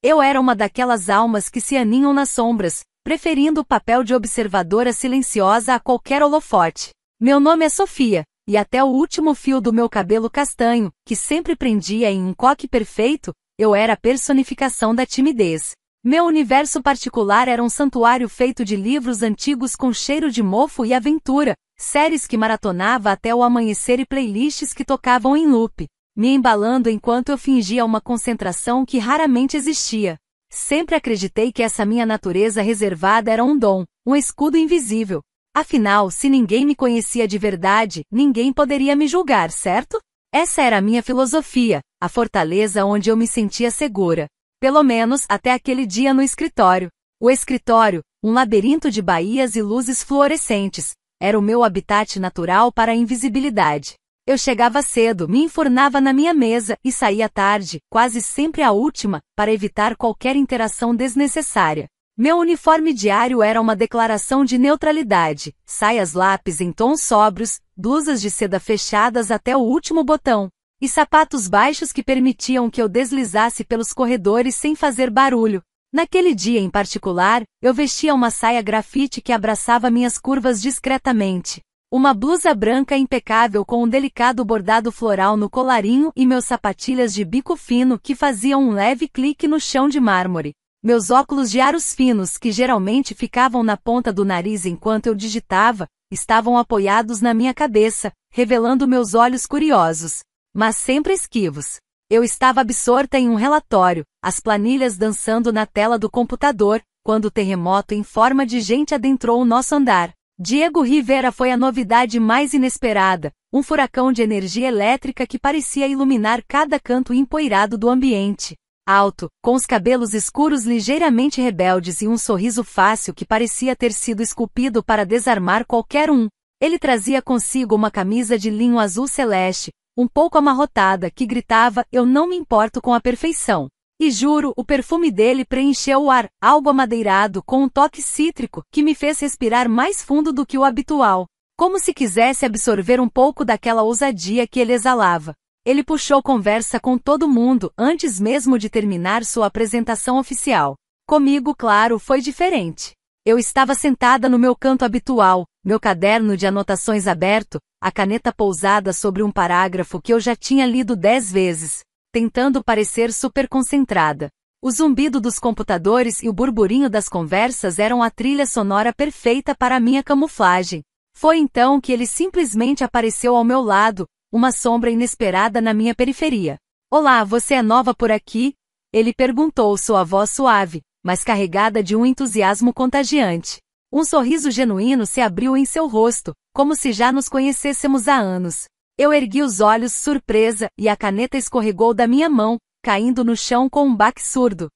Eu era uma daquelas almas que se aninham nas sombras, preferindo o papel de observadora silenciosa a qualquer holofote. Meu nome é Sofia, e até o último fio do meu cabelo castanho, que sempre prendia em um coque perfeito, eu era a personificação da timidez. Meu universo particular era um santuário feito de livros antigos com cheiro de mofo e aventura, séries que maratonava até o amanhecer e playlists que tocavam em loop, me embalando enquanto eu fingia uma concentração que raramente existia. Sempre acreditei que essa minha natureza reservada era um dom, um escudo invisível. Afinal, se ninguém me conhecia de verdade, ninguém poderia me julgar, certo? Essa era a minha filosofia, a fortaleza onde eu me sentia segura. Pelo menos até aquele dia no escritório. O escritório, um labirinto de baías e luzes fluorescentes, era o meu habitat natural para a invisibilidade. Eu chegava cedo, me enfurnava na minha mesa e saía tarde, quase sempre a última, para evitar qualquer interação desnecessária. Meu uniforme diário era uma declaração de neutralidade, saias lápis em tons sóbrios, blusas de seda fechadas até o último botão, e sapatos baixos que permitiam que eu deslizasse pelos corredores sem fazer barulho. Naquele dia em particular, eu vestia uma saia grafite que abraçava minhas curvas discretamente. Uma blusa branca impecável com um delicado bordado floral no colarinho e meus sapatilhas de bico fino que faziam um leve clique no chão de mármore. Meus óculos de aros finos, que geralmente ficavam na ponta do nariz enquanto eu digitava, estavam apoiados na minha cabeça, revelando meus olhos curiosos, mas sempre esquivos. Eu estava absorta em um relatório, as planilhas dançando na tela do computador, quando o terremoto em forma de gente adentrou o nosso andar. Diego Rivera foi a novidade mais inesperada, um furacão de energia elétrica que parecia iluminar cada canto empoeirado do ambiente. Alto, com os cabelos escuros ligeiramente rebeldes e um sorriso fácil que parecia ter sido esculpido para desarmar qualquer um. Ele trazia consigo uma camisa de linho azul celeste, um pouco amarrotada, que gritava: "Eu não me importo com a perfeição." E juro, o perfume dele preencheu o ar, algo amadeirado com um toque cítrico, que me fez respirar mais fundo do que o habitual, como se quisesse absorver um pouco daquela ousadia que ele exalava. Ele puxou conversa com todo mundo, antes mesmo de terminar sua apresentação oficial. Comigo, claro, foi diferente. Eu estava sentada no meu canto habitual, meu caderno de anotações aberto, a caneta pousada sobre um parágrafo que eu já tinha lido 10 vezes, tentando parecer super concentrada. O zumbido dos computadores e o burburinho das conversas eram a trilha sonora perfeita para a minha camuflagem. Foi então que ele simplesmente apareceu ao meu lado, uma sombra inesperada na minha periferia. "Olá, você é nova por aqui?" Ele perguntou, sua voz suave, mas carregada de um entusiasmo contagiante. Um sorriso genuíno se abriu em seu rosto, como se já nos conhecêssemos há anos. Eu ergui os olhos surpresa, e a caneta escorregou da minha mão, caindo no chão com um baque surdo.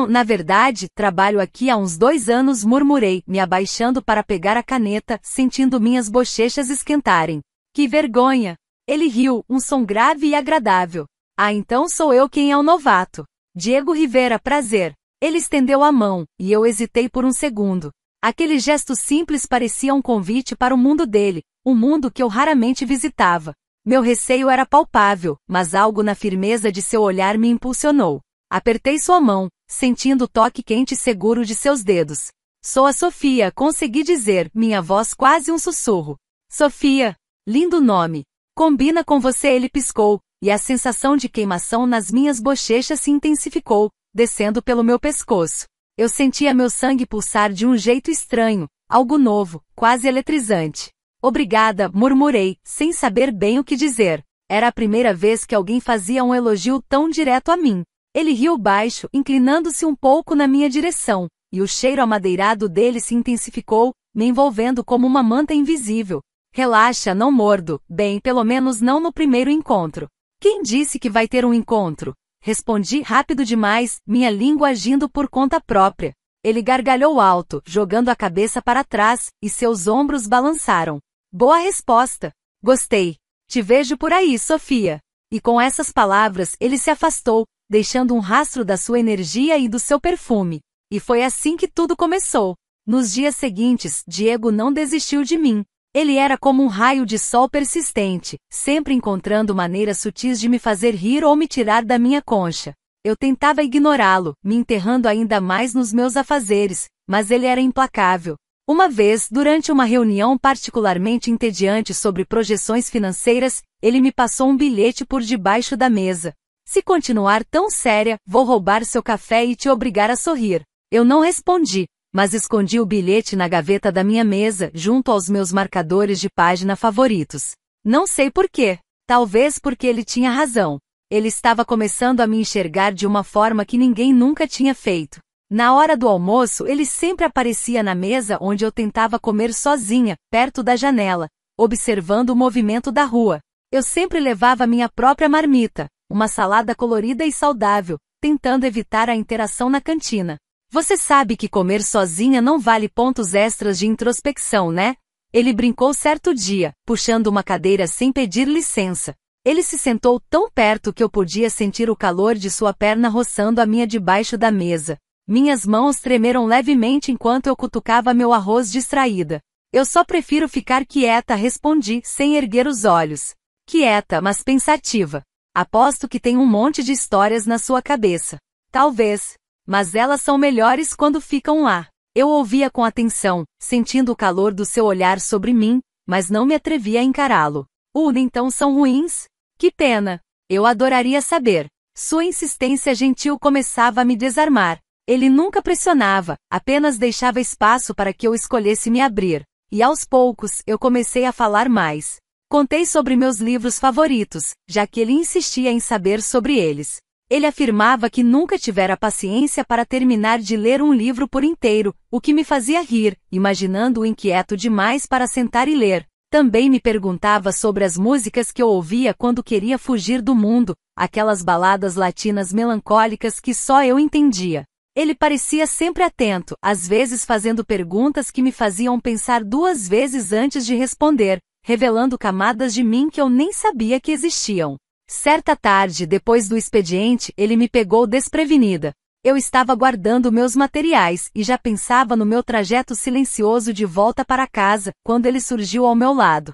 Na verdade, trabalho aqui há uns 2 anos", murmurei, me abaixando para pegar a caneta, sentindo minhas bochechas esquentarem. "Que vergonha!" Ele riu, um som grave e agradável. "Ah, então sou eu quem é o novato." "Diego Rivera, prazer." Ele estendeu a mão, e eu hesitei por um segundo. Aquele gesto simples parecia um convite para o mundo dele, um mundo que eu raramente visitava. Meu receio era palpável, mas algo na firmeza de seu olhar me impulsionou. Apertei sua mão, sentindo o toque quente e seguro de seus dedos. "Sou a Sofia", consegui dizer, minha voz quase um sussurro. "Sofia, lindo nome. Combina com você", ele piscou, e a sensação de queimação nas minhas bochechas se intensificou, descendo pelo meu pescoço. Eu sentia meu sangue pulsar de um jeito estranho, algo novo, quase eletrizante. "Obrigada", murmurei, sem saber bem o que dizer. Era a primeira vez que alguém fazia um elogio tão direto a mim. Ele riu baixo, inclinando-se um pouco na minha direção, e o cheiro amadeirado dele se intensificou, me envolvendo como uma manta invisível. "Relaxa, não mordo." "Bem, pelo menos não no primeiro encontro." "Quem disse que vai ter um encontro?" Respondi rápido demais, minha língua agindo por conta própria. Ele gargalhou alto, jogando a cabeça para trás, e seus ombros balançaram. "Boa resposta. Gostei. Te vejo por aí, Sofia." E com essas palavras ele se afastou, deixando um rastro da sua energia e do seu perfume. E foi assim que tudo começou. Nos dias seguintes, Diego não desistiu de mim. Ele era como um raio de sol persistente, sempre encontrando maneiras sutis de me fazer rir ou me tirar da minha concha. Eu tentava ignorá-lo, me enterrando ainda mais nos meus afazeres, mas ele era implacável. Uma vez, durante uma reunião particularmente entediante sobre projeções financeiras, ele me passou um bilhete por debaixo da mesa. Se continuar tão séria, vou roubar seu café e te obrigar a sorrir. Eu não respondi, mas escondi o bilhete na gaveta da minha mesa, junto aos meus marcadores de página favoritos. Não sei por quê. Talvez porque ele tinha razão. Ele estava começando a me enxergar de uma forma que ninguém nunca tinha feito. Na hora do almoço, ele sempre aparecia na mesa onde eu tentava comer sozinha, perto da janela, observando o movimento da rua. Eu sempre levava minha própria marmita, uma salada colorida e saudável, tentando evitar a interação na cantina. Você sabe que comer sozinha não vale pontos extras de introspecção, né? Ele brincou certo dia, puxando uma cadeira sem pedir licença. Ele se sentou tão perto que eu podia sentir o calor de sua perna roçando a minha debaixo da mesa. Minhas mãos tremeram levemente enquanto eu cutucava meu arroz distraída. Eu só prefiro ficar quieta, respondi, sem erguer os olhos. Quieta, mas pensativa. Aposto que tem um monte de histórias na sua cabeça. Talvez. Mas elas são melhores quando ficam lá. Eu ouvia com atenção, sentindo o calor do seu olhar sobre mim, mas não me atrevia a encará-lo. Então são ruins? Que pena. Eu adoraria saber. Sua insistência gentil começava a me desarmar. Ele nunca pressionava, apenas deixava espaço para que eu escolhesse me abrir. E aos poucos, eu comecei a falar mais. Contei sobre meus livros favoritos, já que ele insistia em saber sobre eles. Ele afirmava que nunca tivera paciência para terminar de ler um livro por inteiro, o que me fazia rir, imaginando-o inquieto demais para sentar e ler. Também me perguntava sobre as músicas que eu ouvia quando queria fugir do mundo, aquelas baladas latinas melancólicas que só eu entendia. Ele parecia sempre atento, às vezes fazendo perguntas que me faziam pensar 2 vezes antes de responder, revelando camadas de mim que eu nem sabia que existiam. Certa tarde, depois do expediente, ele me pegou desprevenida. Eu estava guardando meus materiais e já pensava no meu trajeto silencioso de volta para casa, quando ele surgiu ao meu lado.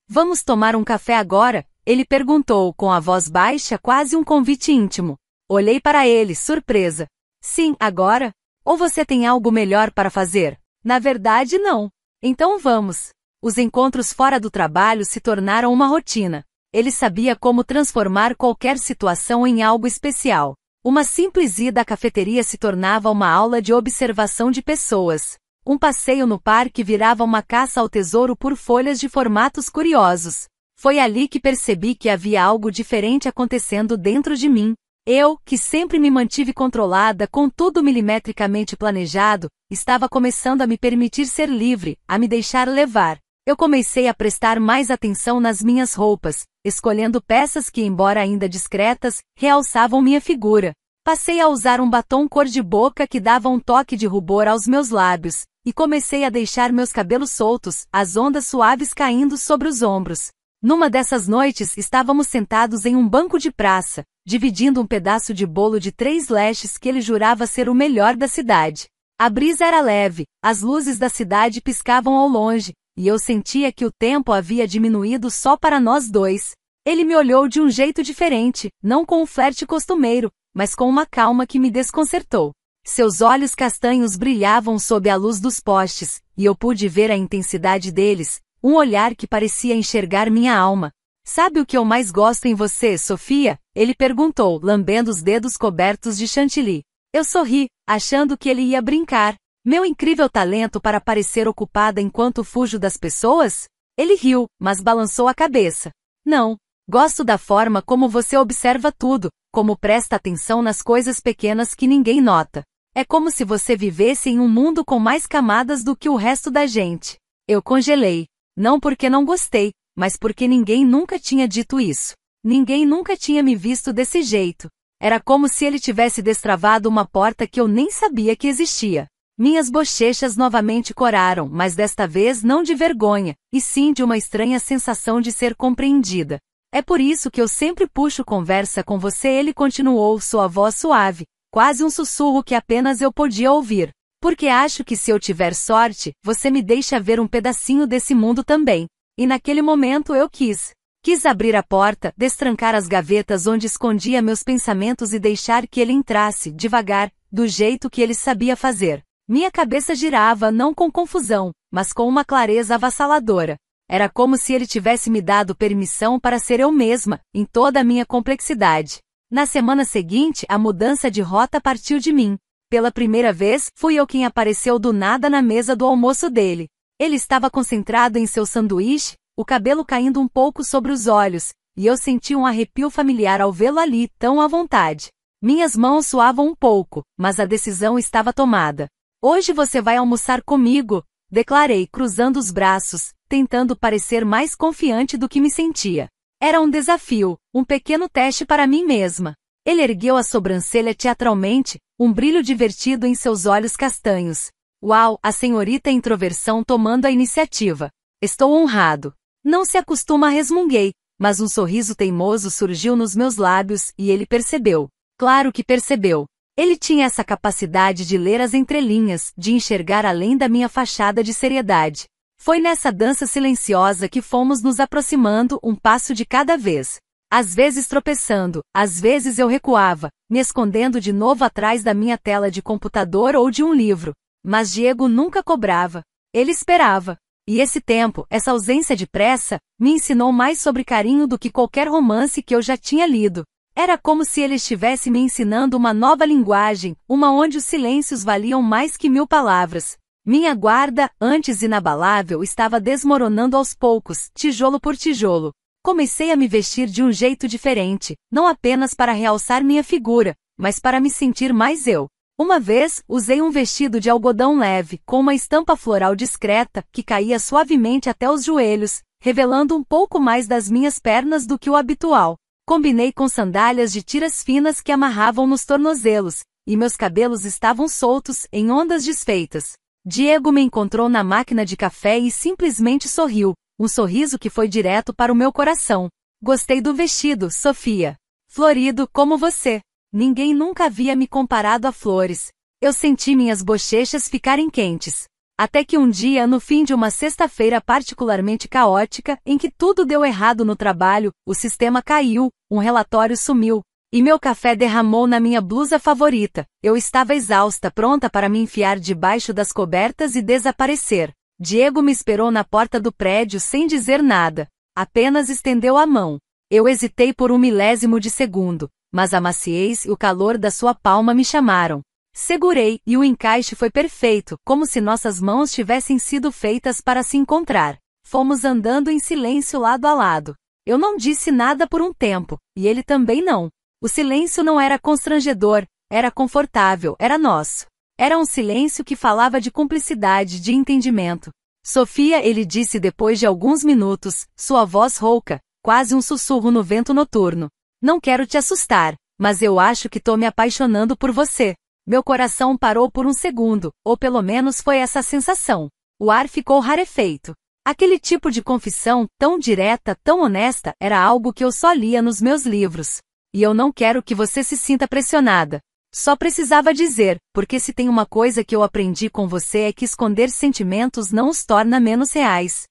Vamos tomar um café agora? Ele perguntou com a voz baixa, quase um convite íntimo. Olhei para ele, surpresa. Sim, agora? Ou você tem algo melhor para fazer? Na verdade, não. Então vamos. Os encontros fora do trabalho se tornaram uma rotina. Ele sabia como transformar qualquer situação em algo especial. Uma simples ida à cafeteria se tornava uma aula de observação de pessoas. Um passeio no parque virava uma caça ao tesouro por folhas de formatos curiosos. Foi ali que percebi que havia algo diferente acontecendo dentro de mim. Eu, que sempre me mantive controlada com tudo milimetricamente planejado, estava começando a me permitir ser livre, a me deixar levar. Eu comecei a prestar mais atenção nas minhas roupas, escolhendo peças que, embora ainda discretas, realçavam minha figura. Passei a usar um batom cor-de-boca que dava um toque de rubor aos meus lábios, e comecei a deixar meus cabelos soltos, as ondas suaves caindo sobre os ombros. Numa dessas noites estávamos sentados em um banco de praça, dividindo um pedaço de bolo de 3 leches que ele jurava ser o melhor da cidade. A brisa era leve, as luzes da cidade piscavam ao longe, e eu sentia que o tempo havia diminuído só para nós dois. Ele me olhou de um jeito diferente, não com o flerte costumeiro, mas com uma calma que me desconcertou. Seus olhos castanhos brilhavam sob a luz dos postes, e eu pude ver a intensidade deles, um olhar que parecia enxergar minha alma. Sabe o que eu mais gosto em você, Sofia? Ele perguntou, lambendo os dedos cobertos de chantilly. Eu sorri, achando que ele ia brincar. Meu incrível talento para parecer ocupada enquanto fujo das pessoas? Ele riu, mas balançou a cabeça. Não. Gosto da forma como você observa tudo, como presta atenção nas coisas pequenas que ninguém nota. É como se você vivesse em um mundo com mais camadas do que o resto da gente. Eu congelei. Não porque não gostei, mas porque ninguém nunca tinha dito isso. Ninguém nunca tinha me visto desse jeito. Era como se ele tivesse destravado uma porta que eu nem sabia que existia. Minhas bochechas novamente coraram, mas desta vez não de vergonha, e sim de uma estranha sensação de ser compreendida. É por isso que eu sempre puxo conversa com você, ele continuou, sua voz suave, quase um sussurro que apenas eu podia ouvir. Porque acho que se eu tiver sorte, você me deixa ver um pedacinho desse mundo também. E naquele momento eu quis. Quis abrir a porta, destrancar as gavetas onde escondia meus pensamentos e deixar que ele entrasse, devagar, do jeito que ele sabia fazer. Minha cabeça girava não com confusão, mas com uma clareza avassaladora. Era como se ele tivesse me dado permissão para ser eu mesma, em toda a minha complexidade. Na semana seguinte, a mudança de rota partiu de mim. Pela primeira vez, fui eu quem apareceu do nada na mesa do almoço dele. Ele estava concentrado em seu sanduíche, o cabelo caindo um pouco sobre os olhos, e eu senti um arrepio familiar ao vê-lo ali, tão à vontade. Minhas mãos suavam um pouco, mas a decisão estava tomada. Hoje você vai almoçar comigo, declarei, cruzando os braços, tentando parecer mais confiante do que me sentia. Era um desafio, um pequeno teste para mim mesma. Ele ergueu a sobrancelha teatralmente, um brilho divertido em seus olhos castanhos. Uau, a senhorita introversão tomando a iniciativa. Estou honrado. Não se acostuma, resmunguei, mas um sorriso teimoso surgiu nos meus lábios e ele percebeu. Claro que percebeu. Ele tinha essa capacidade de ler as entrelinhas, de enxergar além da minha fachada de seriedade. Foi nessa dança silenciosa que fomos nos aproximando um passo de cada vez. Às vezes tropeçando, às vezes eu recuava, me escondendo de novo atrás da minha tela de computador ou de um livro. Mas Diego nunca cobrava. Ele esperava. E esse tempo, essa ausência de pressa, me ensinou mais sobre carinho do que qualquer romance que eu já tinha lido. Era como se ele estivesse me ensinando uma nova linguagem, uma onde os silêncios valiam mais que 1000 palavras. Minha guarda, antes inabalável, estava desmoronando aos poucos, tijolo por tijolo. Comecei a me vestir de um jeito diferente, não apenas para realçar minha figura, mas para me sentir mais eu. Uma vez, usei um vestido de algodão leve, com uma estampa floral discreta, que caía suavemente até os joelhos, revelando um pouco mais das minhas pernas do que o habitual. Combinei com sandálias de tiras finas que amarravam nos tornozelos, e meus cabelos estavam soltos, em ondas desfeitas. Diego me encontrou na máquina de café e simplesmente sorriu, um sorriso que foi direto para o meu coração. Gostei do vestido, Sofia. Florido como você. Ninguém nunca havia me comparado a flores. Eu senti minhas bochechas ficarem quentes. Até que um dia, no fim de uma sexta-feira particularmente caótica, em que tudo deu errado no trabalho, o sistema caiu, um relatório sumiu, e meu café derramou na minha blusa favorita. Eu estava exausta, pronta para me enfiar debaixo das cobertas e desaparecer. Diego me esperou na porta do prédio sem dizer nada. Apenas estendeu a mão. Eu hesitei por um milésimo de segundo, mas a maciez e o calor da sua palma me chamaram. Segurei, e o encaixe foi perfeito, como se nossas mãos tivessem sido feitas para se encontrar. Fomos andando em silêncio lado a lado. Eu não disse nada por um tempo, e ele também não. O silêncio não era constrangedor, era confortável, era nosso. Era um silêncio que falava de cumplicidade, de entendimento. Sofia, ele disse depois de alguns minutos, sua voz rouca, quase um sussurro no vento noturno. Não quero te assustar, mas eu acho que tô me apaixonando por você. Meu coração parou por um segundo, ou pelo menos foi essa a sensação. O ar ficou rarefeito. Aquele tipo de confissão, tão direta, tão honesta, era algo que eu só lia nos meus livros. E eu não quero que você se sinta pressionada. Só precisava dizer, porque se tem uma coisa que eu aprendi com você é que esconder sentimentos não os torna menos reais.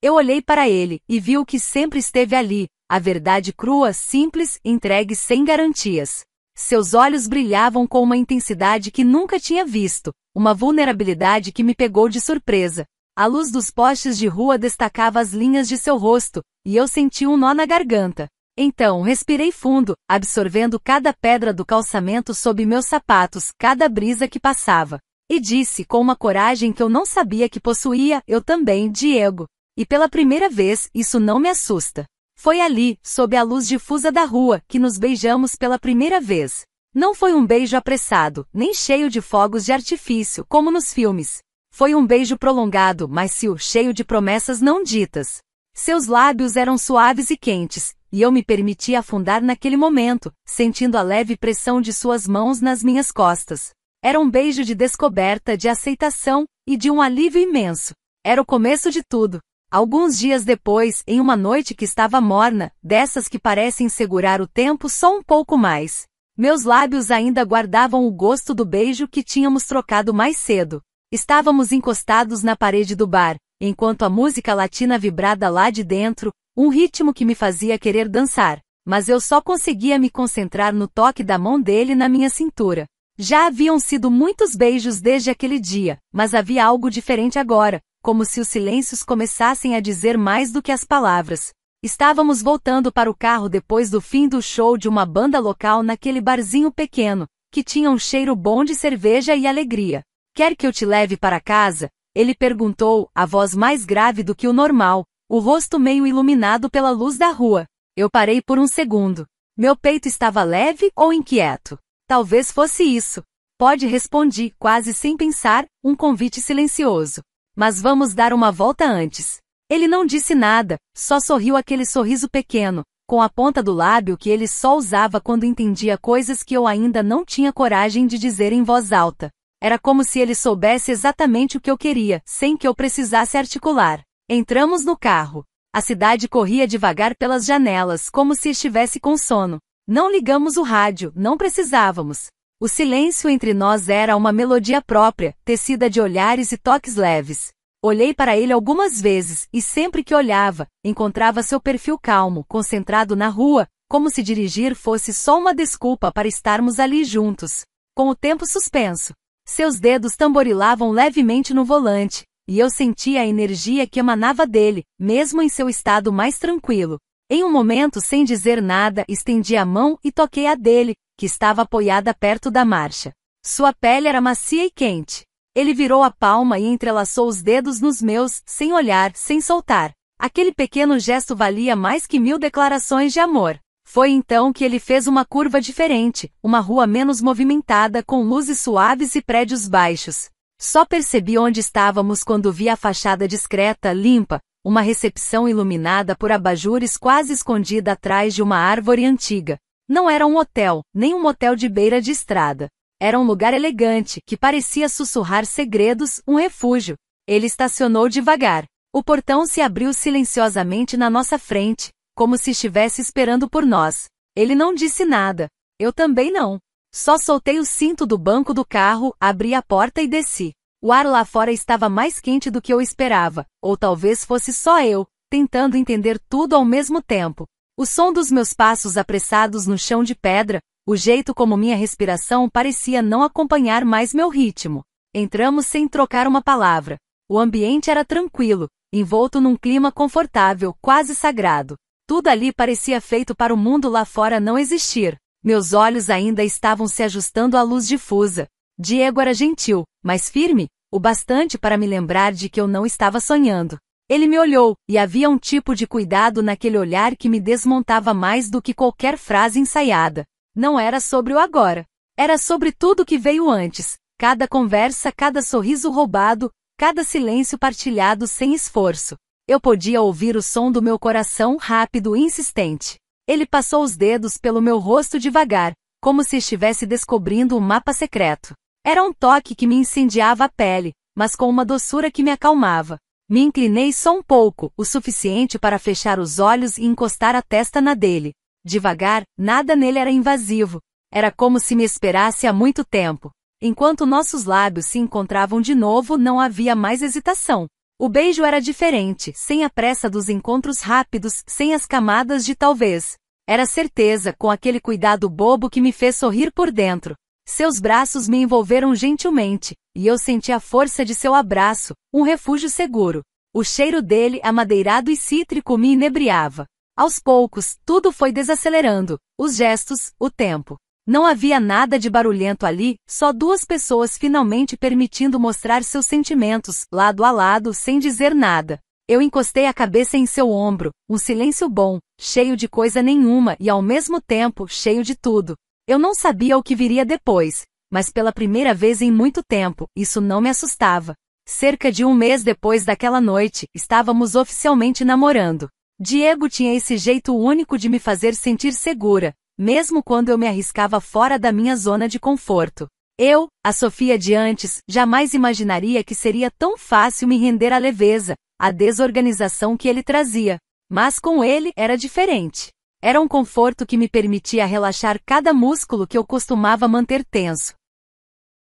Eu olhei para ele, e vi o que sempre esteve ali, a verdade crua, simples, entregue sem garantias. Seus olhos brilhavam com uma intensidade que nunca tinha visto, uma vulnerabilidade que me pegou de surpresa. A luz dos postes de rua destacava as linhas de seu rosto, e eu senti um nó na garganta. Então respirei fundo, absorvendo cada pedra do calçamento sob meus sapatos, cada brisa que passava. E disse com uma coragem que eu não sabia que possuía, eu também, Diego. E pela primeira vez, isso não me assusta. Foi ali, sob a luz difusa da rua, que nos beijamos pela primeira vez. Não foi um beijo apressado, nem cheio de fogos de artifício, como nos filmes. Foi um beijo prolongado, macio, cheio de promessas não ditas. Seus lábios eram suaves e quentes, e eu me permiti afundar naquele momento, sentindo a leve pressão de suas mãos nas minhas costas. Era um beijo de descoberta, de aceitação, e de um alívio imenso. Era o começo de tudo. Alguns dias depois, em uma noite que estava morna, dessas que parecem segurar o tempo só um pouco mais, meus lábios ainda guardavam o gosto do beijo que tínhamos trocado mais cedo. Estávamos encostados na parede do bar, enquanto a música latina vibrada lá de dentro, Um ritmo que me fazia querer dançar, mas eu só conseguia me concentrar no toque da mão dele na minha cintura. Já haviam sido muitos beijos desde aquele dia, mas havia algo diferente agora, como se os silêncios começassem a dizer mais do que as palavras. Estávamos voltando para o carro depois do fim do show de uma banda local naquele barzinho pequeno, que tinha um cheiro bom de cerveja e alegria. Quer que eu te leve para casa? Ele perguntou, a voz mais grave do que o normal, o rosto meio iluminado pela luz da rua. Eu parei por um segundo. Meu peito estava leve ou inquieto? Talvez fosse isso. Pode, respondi, quase sem pensar, um convite silencioso. Mas vamos dar uma volta antes. Ele não disse nada, só sorriu aquele sorriso pequeno, com a ponta do lábio que ele só usava quando entendia coisas que eu ainda não tinha coragem de dizer em voz alta. Era como se ele soubesse exatamente o que eu queria, sem que eu precisasse articular. Entramos no carro. A cidade corria devagar pelas janelas, como se estivesse com sono. Não ligamos o rádio, não precisávamos. O silêncio entre nós era uma melodia própria, tecida de olhares e toques leves. Olhei para ele algumas vezes, e sempre que olhava, encontrava seu perfil calmo, concentrado na rua, como se dirigir fosse só uma desculpa para estarmos ali juntos. Com o tempo suspenso. Seus dedos tamborilavam levemente no volante, e eu sentia a energia que emanava dele, mesmo em seu estado mais tranquilo. Em um momento, sem dizer nada, estendi a mão e toquei a dele, que estava apoiada perto da marcha. Sua pele era macia e quente. Ele virou a palma e entrelaçou os dedos nos meus, sem olhar, sem soltar. Aquele pequeno gesto valia mais que 1000 declarações de amor. Foi então que ele fez uma curva diferente, uma rua menos movimentada com luzes suaves e prédios baixos. Só percebi onde estávamos quando vi a fachada discreta, limpa, uma recepção iluminada por abajures quase escondida atrás de uma árvore antiga. Não era um hotel, nem um motel de beira de estrada. Era um lugar elegante, que parecia sussurrar segredos, um refúgio. Ele estacionou devagar. O portão se abriu silenciosamente na nossa frente, como se estivesse esperando por nós. Ele não disse nada. Eu também não. Só soltei o cinto do banco do carro, abri a porta e desci. O ar lá fora estava mais quente do que eu esperava, ou talvez fosse só eu, tentando entender tudo ao mesmo tempo. O som dos meus passos apressados no chão de pedra, o jeito como minha respiração parecia não acompanhar mais meu ritmo. Entramos sem trocar uma palavra. O ambiente era tranquilo, envolto num clima confortável, quase sagrado. Tudo ali parecia feito para o mundo lá fora não existir. Meus olhos ainda estavam se ajustando à luz difusa. Diego era gentil, mas firme, o bastante para me lembrar de que eu não estava sonhando. Ele me olhou, e havia um tipo de cuidado naquele olhar que me desmontava mais do que qualquer frase ensaiada. Não era sobre o agora. Era sobre tudo que veio antes. Cada conversa, cada sorriso roubado, cada silêncio partilhado sem esforço. Eu podia ouvir o som do meu coração rápido e insistente. Ele passou os dedos pelo meu rosto devagar, como se estivesse descobrindo um mapa secreto. Era um toque que me incendiava a pele, mas com uma doçura que me acalmava. Me inclinei só um pouco, o suficiente para fechar os olhos e encostar a testa na dele. Devagar, nada nele era invasivo. Era como se me esperasse há muito tempo. Enquanto nossos lábios se encontravam de novo, não havia mais hesitação. O beijo era diferente, sem a pressa dos encontros rápidos, sem as camadas de talvez. Era certeza, com aquele cuidado bobo que me fez sorrir por dentro. Seus braços me envolveram gentilmente, e eu senti a força de seu abraço, um refúgio seguro. O cheiro dele, amadeirado e cítrico, me inebriava. Aos poucos, tudo foi desacelerando, os gestos, o tempo. Não havia nada de barulhento ali, só duas pessoas finalmente permitindo mostrar seus sentimentos, lado a lado, sem dizer nada. Eu encostei a cabeça em seu ombro, um silêncio bom, cheio de coisa nenhuma e ao mesmo tempo, cheio de tudo. Eu não sabia o que viria depois, mas pela primeira vez em muito tempo, isso não me assustava. Cerca de um mês depois daquela noite, estávamos oficialmente namorando. Diego tinha esse jeito único de me fazer sentir segura, mesmo quando eu me arriscava fora da minha zona de conforto. Eu, a Sofia de antes, jamais imaginaria que seria tão fácil me render à leveza, à desorganização que ele trazia. Mas com ele era diferente. Era um conforto que me permitia relaxar cada músculo que eu costumava manter tenso.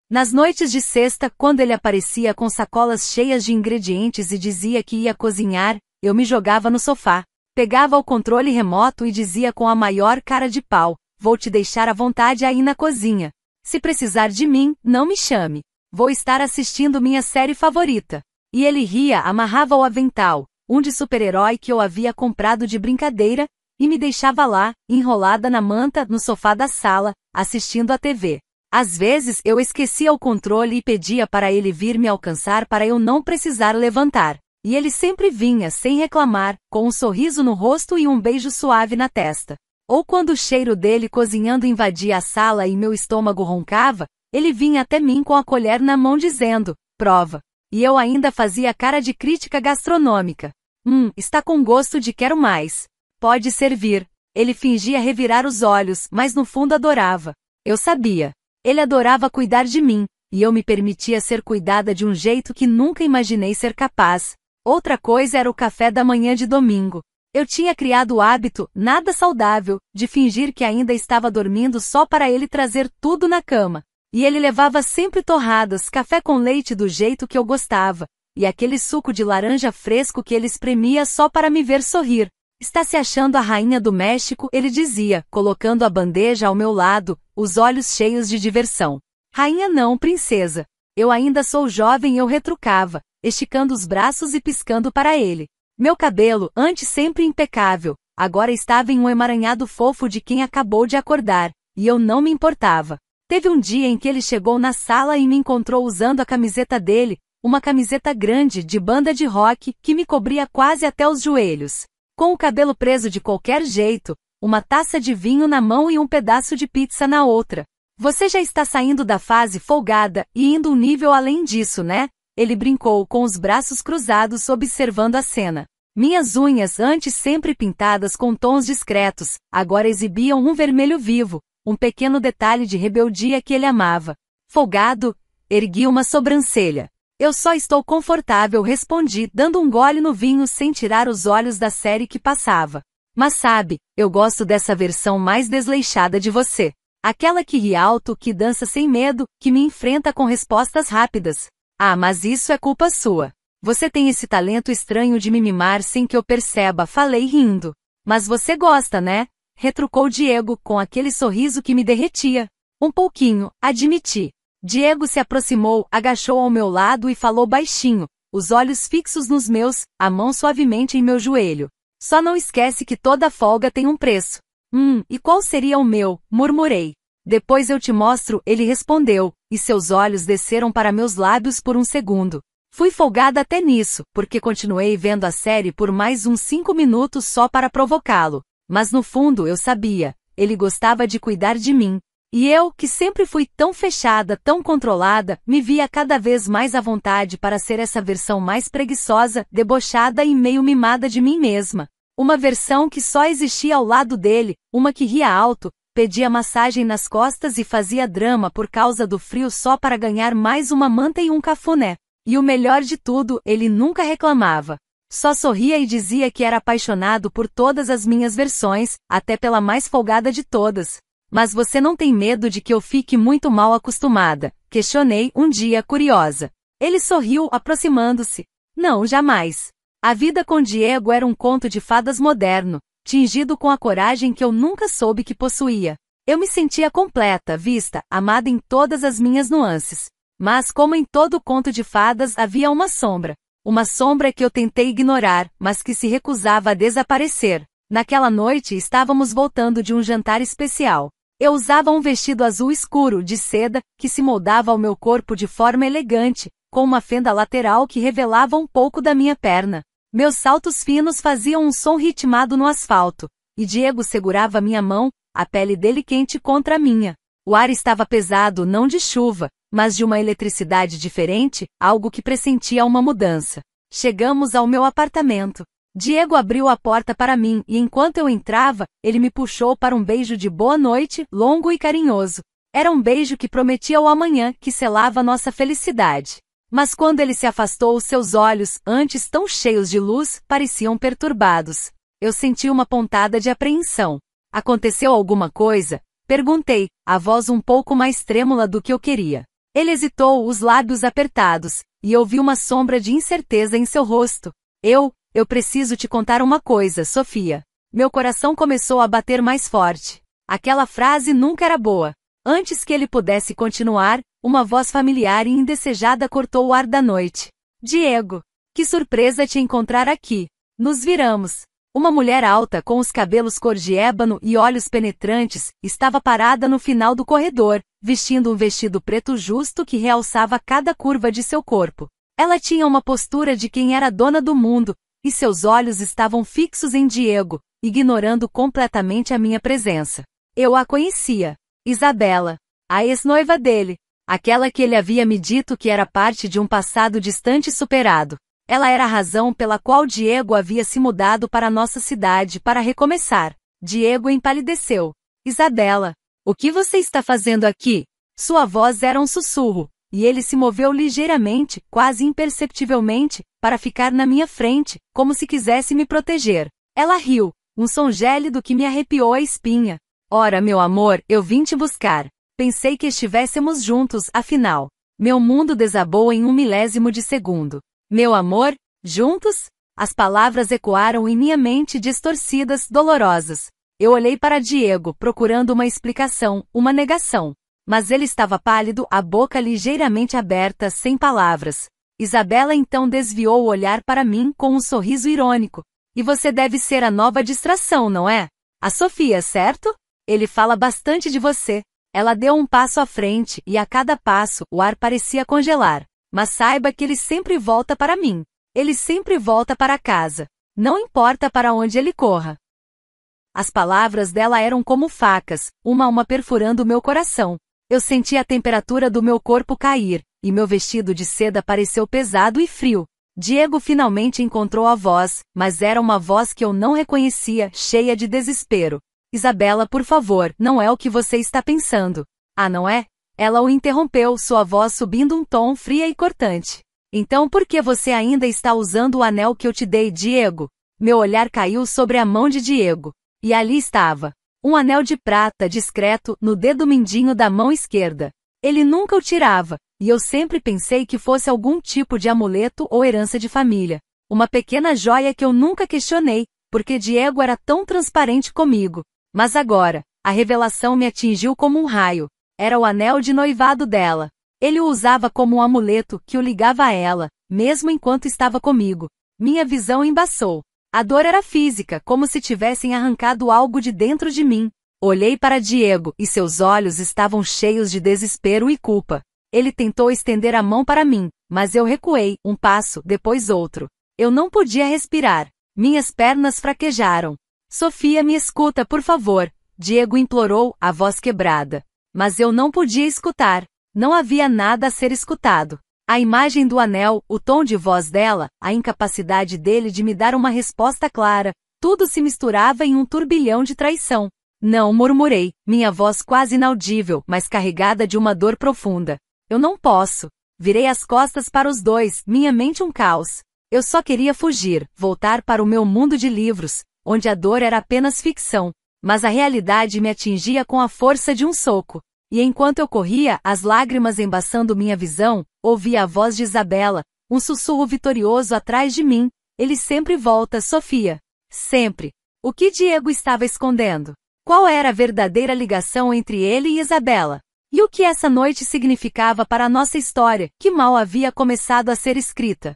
Nas noites de sexta, quando ele aparecia com sacolas cheias de ingredientes e dizia que ia cozinhar, eu me jogava no sofá. Pegava o controle remoto e dizia com a maior cara de pau: vou te deixar à vontade aí na cozinha. Se precisar de mim, não me chame. Vou estar assistindo minha série favorita. E ele ria, amarrava o avental, um de super-herói que eu havia comprado de brincadeira, e me deixava lá, enrolada na manta, no sofá da sala, assistindo à TV. Às vezes eu esquecia o controle e pedia para ele vir me alcançar para eu não precisar levantar. E ele sempre vinha, sem reclamar, com um sorriso no rosto e um beijo suave na testa. Ou quando o cheiro dele cozinhando invadia a sala e meu estômago roncava, ele vinha até mim com a colher na mão dizendo: prova. E eu ainda fazia cara de crítica gastronômica. Está com gosto de quero mais. Pode servir. Ele fingia revirar os olhos, mas no fundo adorava. Eu sabia. Ele adorava cuidar de mim, e eu me permitia ser cuidada de um jeito que nunca imaginei ser capaz. Outra coisa era o café da manhã de domingo. Eu tinha criado o hábito, nada saudável, de fingir que ainda estava dormindo só para ele trazer tudo na cama. E ele levava sempre torradas, café com leite do jeito que eu gostava, e aquele suco de laranja fresco que ele espremia só para me ver sorrir. Está se achando a rainha do México, ele dizia, colocando a bandeja ao meu lado, os olhos cheios de diversão. Rainha não, princesa. Eu ainda sou jovem, eu retrucava, esticando os braços e piscando para ele. Meu cabelo, antes sempre impecável, agora estava em um emaranhado fofo de quem acabou de acordar, e eu não me importava. Teve um dia em que ele chegou na sala e me encontrou usando a camiseta dele, uma camiseta grande de banda de rock que me cobria quase até os joelhos. Com o cabelo preso de qualquer jeito, uma taça de vinho na mão e um pedaço de pizza na outra. Você já está saindo da fase folgada e indo um nível além disso, né? Ele brincou com os braços cruzados observando a cena. Minhas unhas, antes sempre pintadas com tons discretos, agora exibiam um vermelho vivo, um pequeno detalhe de rebeldia que ele amava. Folgado? Ergui uma sobrancelha. Eu só estou confortável, respondi, dando um gole no vinho sem tirar os olhos da série que passava. Mas sabe, eu gosto dessa versão mais desleixada de você. Aquela que ri alto, que dança sem medo, que me enfrenta com respostas rápidas. Ah, mas isso é culpa sua. Você tem esse talento estranho de me mimar sem que eu perceba, falei rindo. Mas você gosta, né? Retrucou Diego, com aquele sorriso que me derretia. Um pouquinho, admiti. Diego se aproximou, agachou ao meu lado e falou baixinho, os olhos fixos nos meus, a mão suavemente em meu joelho. Só não esquece que toda folga tem um preço. E qual seria o meu? Murmurei. Depois eu te mostro, ele respondeu, e seus olhos desceram para meus lábios por um segundo. Fui folgada até nisso, porque continuei vendo a série por mais uns 5 minutos só para provocá-lo. Mas no fundo eu sabia, ele gostava de cuidar de mim. E eu, que sempre fui tão fechada, tão controlada, me via cada vez mais à vontade para ser essa versão mais preguiçosa, debochada e meio mimada de mim mesma. Uma versão que só existia ao lado dele, uma que ria alto, pedia massagem nas costas e fazia drama por causa do frio só para ganhar mais uma manta e um cafuné. E o melhor de tudo, ele nunca reclamava. Só sorria e dizia que era apaixonado por todas as minhas versões, até pela mais folgada de todas. Mas você não tem medo de que eu fique muito mal acostumada? Questionei um dia curiosa. Ele sorriu, aproximando-se. Não, jamais. A vida com Diego era um conto de fadas moderno, tingido com a coragem que eu nunca soube que possuía. Eu me sentia completa, vista, amada em todas as minhas nuances. Mas como em todo conto de fadas havia uma sombra. Uma sombra que eu tentei ignorar, mas que se recusava a desaparecer. Naquela noite estávamos voltando de um jantar especial. Eu usava um vestido azul escuro, de seda, que se moldava ao meu corpo de forma elegante, com uma fenda lateral que revelava um pouco da minha perna. Meus saltos finos faziam um som ritmado no asfalto, e Diego segurava minha mão, a pele dele quente contra a minha. O ar estava pesado, não de chuva, mas de uma eletricidade diferente, algo que pressentia uma mudança. Chegamos ao meu apartamento. Diego abriu a porta para mim e enquanto eu entrava, ele me puxou para um beijo de boa noite, longo e carinhoso. Era um beijo que prometia o amanhã, que selava nossa felicidade. Mas quando ele se afastou, seus olhos, antes tão cheios de luz, pareciam perturbados. Eu senti uma pontada de apreensão. Aconteceu alguma coisa? Perguntei, a voz um pouco mais trêmula do que eu queria. Ele hesitou, os lábios apertados, e eu vi uma sombra de incerteza em seu rosto. Eu preciso te contar uma coisa, Sofia. Meu coração começou a bater mais forte. Aquela frase nunca era boa. Antes que ele pudesse continuar, uma voz familiar e indesejada cortou o ar da noite. Diego! Que surpresa te encontrar aqui! Nos viramos. Uma mulher alta com os cabelos cor de ébano e olhos penetrantes, estava parada no final do corredor, vestindo um vestido preto justo que realçava cada curva de seu corpo. Ela tinha uma postura de quem era dona do mundo, e seus olhos estavam fixos em Diego, ignorando completamente a minha presença. Eu a conhecia. Isabela. A ex-noiva dele. Aquela que ele havia me dito que era parte de um passado distante e superado. Ela era a razão pela qual Diego havia se mudado para nossa cidade para recomeçar. Diego empalideceu. Isabela. O que você está fazendo aqui? Sua voz era um sussurro, e ele se moveu ligeiramente, quase imperceptivelmente, para ficar na minha frente, como se quisesse me proteger. Ela riu, um som gélido que me arrepiou a espinha. Ora, meu amor, eu vim te buscar. Pensei que estivéssemos juntos, afinal. Meu mundo desabou em 1/1000 de segundo. Meu amor? Juntos? As palavras ecoaram em minha mente distorcidas, dolorosas. Eu olhei para Diego, procurando uma explicação, uma negação. Mas ele estava pálido, a boca ligeiramente aberta, sem palavras. Isabela então desviou o olhar para mim com um sorriso irônico. E você deve ser a nova distração, não é? A Sofia, certo? Ele fala bastante de você. Ela deu um passo à frente, e a cada passo, o ar parecia congelar. Mas saiba que ele sempre volta para mim. Ele sempre volta para casa. Não importa para onde ele corra. As palavras dela eram como facas, uma a uma perfurando meu coração. Eu senti a temperatura do meu corpo cair, e meu vestido de seda pareceu pesado e frio. Diego finalmente encontrou a voz, mas era uma voz que eu não reconhecia, cheia de desespero. Isabela, por favor, não é o que você está pensando. Ah, não é? Ela o interrompeu, sua voz subindo um tom fria e cortante. Então por que você ainda está usando o anel que eu te dei, Diego? Meu olhar caiu sobre a mão de Diego. E ali estava. Um anel de prata discreto, no dedo mindinho da mão esquerda. Ele nunca o tirava, e eu sempre pensei que fosse algum tipo de amuleto ou herança de família. Uma pequena joia que eu nunca questionei, porque Diego era tão transparente comigo. Mas agora, a revelação me atingiu como um raio. Era o anel de noivado dela. Ele o usava como um amuleto que o ligava a ela, mesmo enquanto estava comigo. Minha visão embaçou. A dor era física, como se tivessem arrancado algo de dentro de mim. Olhei para Diego, e seus olhos estavam cheios de desespero e culpa. Ele tentou estender a mão para mim, mas eu recuei, um passo, depois outro. Eu não podia respirar. Minhas pernas fraquejaram. Sofia, me escuta, por favor. Diego implorou, a voz quebrada. Mas eu não podia escutar. Não havia nada a ser escutado. A imagem do anel, o tom de voz dela, a incapacidade dele de me dar uma resposta clara, tudo se misturava em um turbilhão de traição. Não, murmurei, minha voz quase inaudível, mas carregada de uma dor profunda. Eu não posso. Virei as costas para os dois, minha mente um caos. Eu só queria fugir, voltar para o meu mundo de livros, onde a dor era apenas ficção. Mas a realidade me atingia com a força de um soco. E enquanto eu corria, as lágrimas embaçando minha visão, ouvi a voz de Isabela, um sussurro vitorioso atrás de mim. Ele sempre volta, Sofia. Sempre. O que Diego estava escondendo? Qual era a verdadeira ligação entre ele e Isabela? E o que essa noite significava para a nossa história, que mal havia começado a ser escrita?